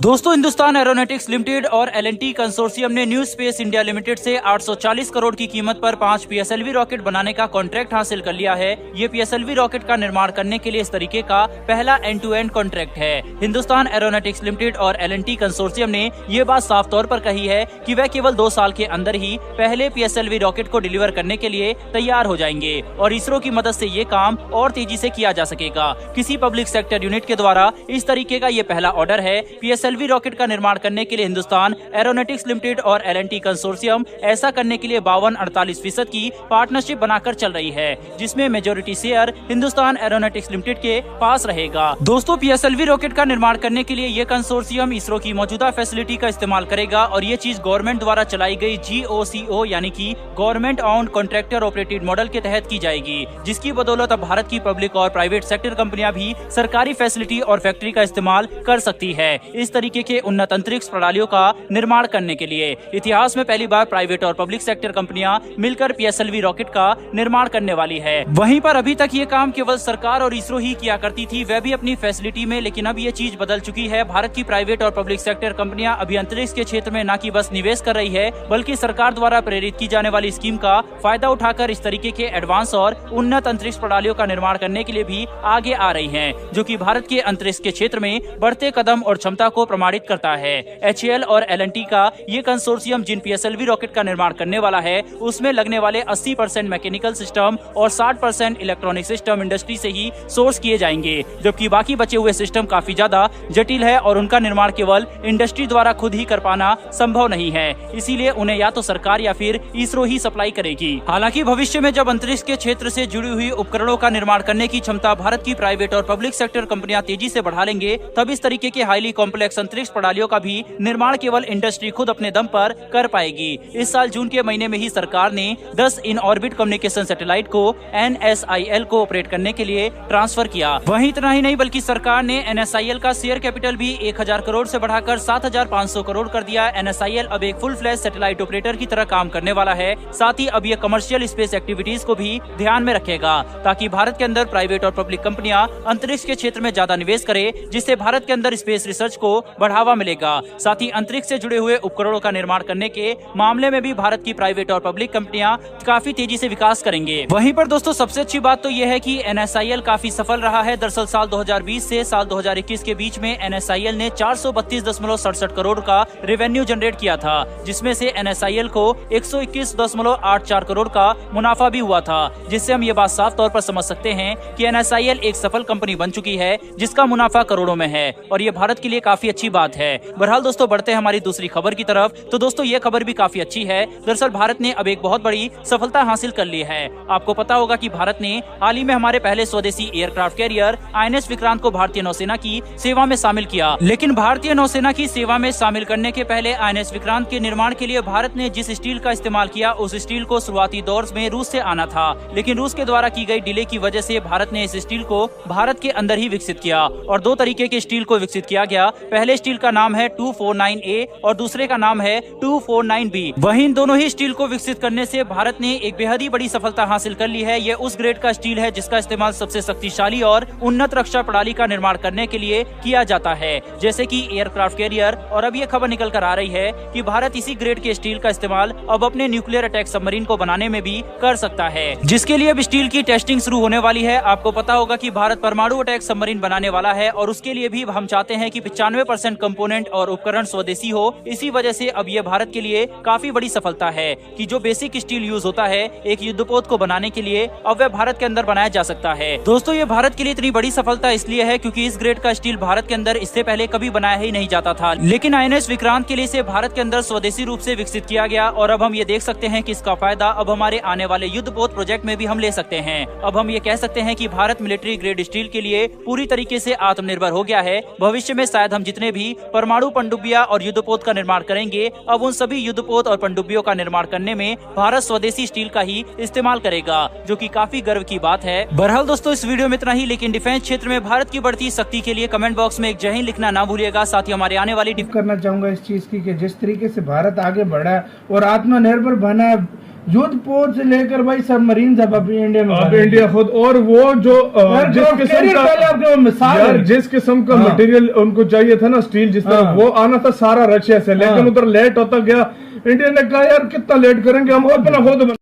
दोस्तों, Hindustan aeronautics limited और L&T consortium ने न्यू स्पेस इंडिया लिमिटेड से 840 करोड़ की कीमत पर 5 PSLV रॉकेट बनाने का कॉन्ट्रैक्ट हासिल कर लिया है। ये PSLV रॉकेट का निर्माण करने के लिए इस तरीके का पहला एंड टू एंड कॉन्ट्रैक्ट है। हिंदुस्तान एरोनॉटिक्स लिमिटेड और L&T कंसोर्शियम ने ये बात साफ तौर पर कही है कि वह केवल 2 साल के अंदर ही पहले PSLV रॉकेट को डिलीवर करने के लिए तैयार हो जाएंगे और इसरो की मदद से ये काम और तेजी से किया जा सकेगा। किसी पब्लिक सेक्टर यूनिट के द्वारा इस तरीके का ये पहला ऑर्डर है। PSLV रॉकेट का निर्माण करने के लिए हिंदुस्तान एरोनॉटिक्स लिमिटेड और L&T कंसोर्शियम ऐसा करने के लिए 52-48% की पार्टनरशिप बनाकर चल रही है, जिसमें majority share Hindustan aeronautics limited के पास रहेगा। दोस्तों, PSLV रॉकेट का निर्माण करने के लिए ये कंसोर्शियम इसरो की मौजूदा फैसिलिटी का इस्तेमाल करेगा और ये चीज गवर्नमेंट द्वारा चलाई गई GOCO यानी कि government on contractor operated model के तहत की जाएगी, जिसकी बदौलत अब भारत की पब्लिक और प्राइवेट सेक्टर कंपनियां भी सरकारी फैसिलिटी और फैक्ट्री का इस्तेमाल कर सकती है इस तरीके के उन्नत अंतरिक्ष प्रणालियों का निर्माण करने के लिए। इतिहास में पहली बार प्राइवेट और पब्लिक सेक्टर कंपनियां मिलकर PSLV रॉकेट का निर्माण करने वाली है। वहीं पर अभी तक ये काम केवल सरकार और इसरो ही किया करती थी, वह भी अपनी फैसिलिटी में, लेकिन अब ये चीज बदल चुकी है। भारत की प्राइवेट और पब्लिक सेक्टर कंपनियां अभी अंतरिक्ष के क्षेत्र में न कि बस निवेश कर रही है, बल्कि सरकार द्वारा प्रेरित की जाने वाली स्कीम का फायदा उठाकर इस तरीके के एडवांस और उन्नत अंतरिक्ष प्रणालियों का निर्माण करने के लिए भी आगे आ रही है, जो कि भारत के अंतरिक्ष के क्षेत्र में बढ़ते कदम और क्षमता को प्रमाणित करता है। HAL और L&T का ये कंसोर्शियम जिन PSLV रॉकेट का निर्माण करने वाला है, उसमें लगने वाले 80% मैकेनिकल सिस्टम और 60% इलेक्ट्रॉनिक सिस्टम इंडस्ट्री से ही सोर्स किए जाएंगे, जबकि बाकी बचे हुए सिस्टम काफी ज्यादा जटिल है और उनका निर्माण केवल इंडस्ट्री द्वारा खुद ही कर पाना संभव नहीं है। इसीलिए उन्हें या तो सरकार या फिर इसरो ही सप्लाई करेगी। हालांकि भविष्य में जब अंतरिक्ष के क्षेत्र से जुड़ी हुई उपकरणों का निर्माण करने की क्षमता भारत की प्राइवेट और पब्लिक सेक्टर कंपनियां तेजी से बढ़ा लेंगे, तब इस तरीके के हाईली कॉम्प्लेक्स अंतरिक्ष प्रणालियों का भी निर्माण केवल इंडस्ट्री खुद अपने दम पर कर पाएगी। इस साल जून के महीने में ही सरकार ने 10 इन ऑर्बिट कम्युनिकेशन सैटेलाइट को NSIL को ऑपरेट करने के लिए ट्रांसफर किया। वहीं इतना ही नहीं, बल्कि सरकार ने NSIL का शेयर कैपिटल भी 1000 करोड़ से बढ़ाकर 7500 करोड़ कर दिया। NSIL अब एक फुल फ्लैश सैटेलाइट ऑपरेटर की तरह काम करने वाला है। साथ ही अब ये कमर्शियल स्पेस एक्टिविटीज को भी ध्यान में रखेगा, ताकि भारत के अंदर प्राइवेट और पब्लिक कंपनियां अंतरिक्ष के क्षेत्र में ज्यादा निवेश करे, जिससे भारत के अंदर स्पेस रिसर्च को बढ़ावा मिलेगा। साथ ही अंतरिक्ष से जुड़े हुए उपकरणों का निर्माण करने के मामले में भी भारत की प्राइवेट और पब्लिक कंपनियां काफी तेजी से विकास करेंगे। वहीं पर दोस्तों, सबसे अच्छी बात तो यह है कि NSIL काफी सफल रहा है। दरअसल साल 2020 से साल 2021 के बीच में NSIL ने 432.67 करोड़ का रेवेन्यू जनरेट किया था, जिसमें से NSIL को 121.84 करोड़ का मुनाफा भी हुआ था, जिससे हम ये बात साफ तौर पर समझ सकते हैं कि NSIL एक सफल कंपनी बन चुकी है, जिसका मुनाफा करोड़ों में है और ये भारत के लिए काफी अच्छी बात है। बहरहाल दोस्तों, बढ़ते हैं हमारी दूसरी खबर की तरफ। तो दोस्तों, ये खबर भी काफी अच्छी है। दरअसल भारत ने अब एक बहुत बड़ी सफलता हासिल कर ली है। आपको पता होगा कि भारत ने हाल ही में हमारे पहले स्वदेशी एयरक्राफ्ट कैरियर INS विक्रांत को भारतीय नौसेना की सेवा में शामिल किया। लेकिन भारतीय नौसेना की सेवा में शामिल करने के पहले INS विक्रांत के निर्माण के लिए भारत ने जिस स्टील का इस्तेमाल किया, उस स्टील को शुरुआती दौर में रूस से आना था, लेकिन रूस के द्वारा की गई डिले की वजह से भारत ने इस स्टील को भारत के अंदर ही विकसित किया और 2 तरीके के स्टील को विकसित किया गया। पहले स्टील का नाम है 249A और दूसरे का नाम है 249B। वहीं इन दोनों ही स्टील को विकसित करने से भारत ने एक बेहद ही बड़ी सफलता हासिल कर ली है। ये उस ग्रेड का स्टील है जिसका इस्तेमाल सबसे शक्तिशाली और उन्नत रक्षा प्रणाली का निर्माण करने के लिए किया जाता है, जैसे कि एयरक्राफ्ट कैरियर। और अब ये खबर निकल कर आ रही है कि भारत इसी ग्रेड के स्टील का इस्तेमाल अब अपने न्यूक्लियर अटैक सबमरीन को बनाने में भी कर सकता है, जिसके लिए अब स्टील की टेस्टिंग शुरू होने वाली है। आपको पता होगा कि भारत परमाणु अटैक सबमरीन बनाने वाला है और उसके लिए भी हम चाहते हैं कि 95% कंपोनेंट और उपकरण स्वदेशी हो। इसी वजह से अब ये भारत के लिए काफी बड़ी सफलता है कि जो बेसिक स्टील यूज होता है एक युद्धपोत को बनाने के लिए, अब वह भारत के अंदर बनाया जा सकता है। दोस्तों, ये भारत के लिए इतनी बड़ी सफलता इसलिए है क्योंकि इस ग्रेड का स्टील भारत के अंदर इससे पहले कभी बनाया ही नहीं जाता था, लेकिन INS विक्रांत के लिए इसे भारत के अंदर स्वदेशी रूप से विकसित किया गया और अब हम ये देख सकते हैं कि इसका फायदा अब हमारे आने वाले युद्धपोत प्रोजेक्ट में भी हम ले सकते हैं। अब हम ये कह सकते हैं कि भारत मिलिट्री ग्रेड स्टील के लिए पूरी तरीके से आत्मनिर्भर हो गया है। भविष्य में शायद हम जितने भी परमाणु पनडुब्बियां और युद्धपोत का निर्माण करेंगे, अब उन सभी युद्धपोत और पनडुब्बियों का निर्माण करने में भारत स्वदेशी स्टील का ही इस्तेमाल करेगा, जो कि काफी गर्व की बात है। बहरहाल दोस्तों, इस वीडियो में इतना ही, लेकिन डिफेंस क्षेत्र में भारत की बढ़ती शक्ति के लिए कमेंट बॉक्स में एक जय हिंद लिखना ना भूलिएगा। साथ ही हमारे आने वाली करना चाहूंगा इस चीज की कि जिस तरीके से भारत आगे बढ़ा है और आत्मनिर्भर बना है, युद्ध पोत से लेकर भाई सबमरीन सब अपनी इंडिया में अब इंडिया खुद, और वो जो जिस किस्म का मटेरियल उनको चाहिए था ना, स्टील जिस तरह वो आना था सारा रशिया से, लेकिन उधर लेट होता गया। इंडिया ने कहा यार कितना लेट करेंगे, हम अपना खुद